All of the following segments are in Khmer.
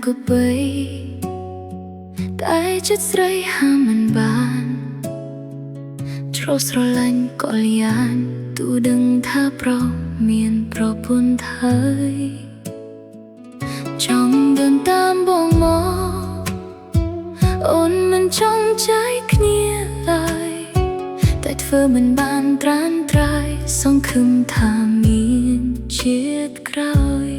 ក៏បីតែចិត្តស្រីហាមិនបានត្រូវស្រឡាញ់ក៏លៀនទូដឹងថាប្រមានប្រពន្ធហើយចង់เดินតាមបងមកអូនមិនចង់ใจគ្នាឡើយតែធ្វើមិនបានត្រានត្រៃសង្ឃឹមថាមានជាតិក្រោយ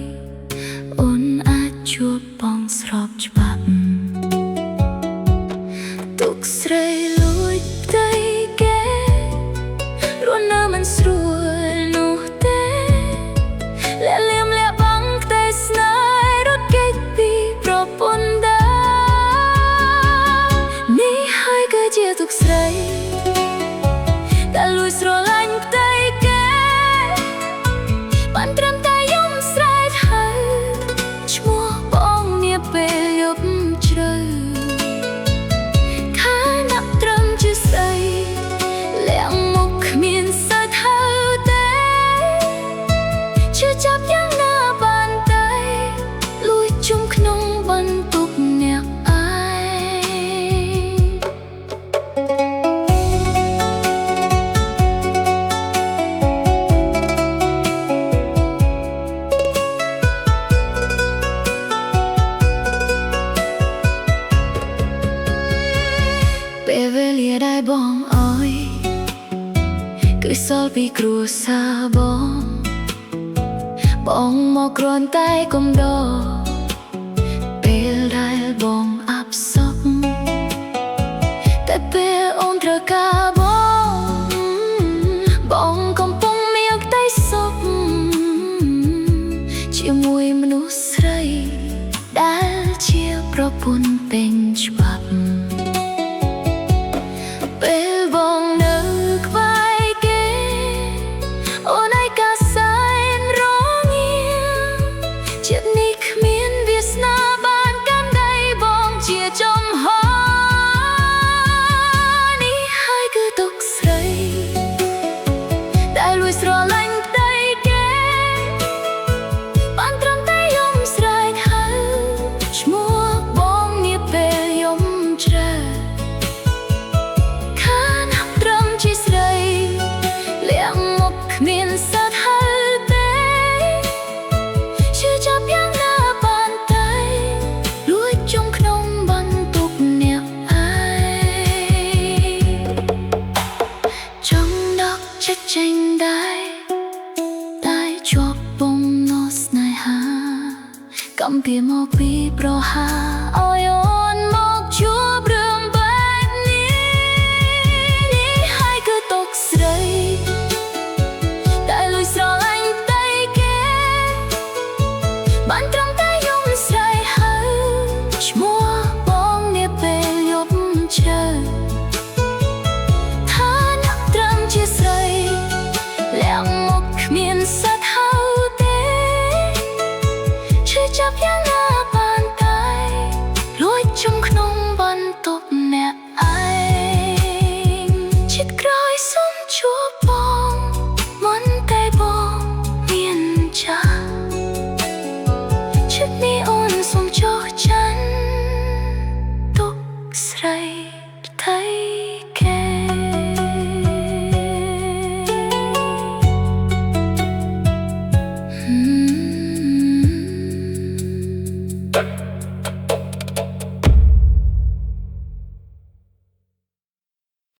អូនអាចជួបបងស្របច្បាប់ទុកស្រីលួចផ្ទៃគេរស់នៅមិនស្រួលនោះទេលាក់លៀមលាក់បាំងផ្ទៃស្នេហ៍រត់គេចពីប្រពន្ធដែរនេះហើយគឺជាទុកស្រីតែលួចស្រឡាញ់ផ្ទៃគេបានត្រឹមតែយំស្រែកហៅឈ្មោះបងនាពេលយប់ជ្រៅខាណាក់ត្រឹមជាស្អីលាក់មុខគ្មានសាច់ហៅទេជឿចាប់យ៉ាងណាបានតែលួចជុំក្នុងបន្ទប់អ្នកឯពេលវេលាដែលបងអើយគឺសល់ពីគ្រួសារបងមកគ្រាន់តែកំដរពេលដែលបងអាប់សោកតែពេលអូនត្រូវការបងកំពុងមានក្តីសុខជាមួយមនុស្សស្រីដែលជាប្រពន្ធពេញច្បាប់ពេលបងនៅក្បែរគេអូនឲ្យកាសែនរងាជាតិនេះគ្មានវាសនាបានកាន់ដៃបងជាចំហនេះហើយគឺទុកស្រីដែលលួចស្រឡាញ់ផ្ទៃគេបានត្រឹមតែយំស្រែកហៅឈ្មោះបងនាពេលយំជ្រៅគ្មានសាច់ហៅទេជឿចាប់យ៉ាងណាបានតែលួចជុំក្នុងបន្ទប់អ្នកឯងចង់ដកចិត្តចេញដែរតែជាប់ពងនៅស្នេហាកំពីមកពីប្រហា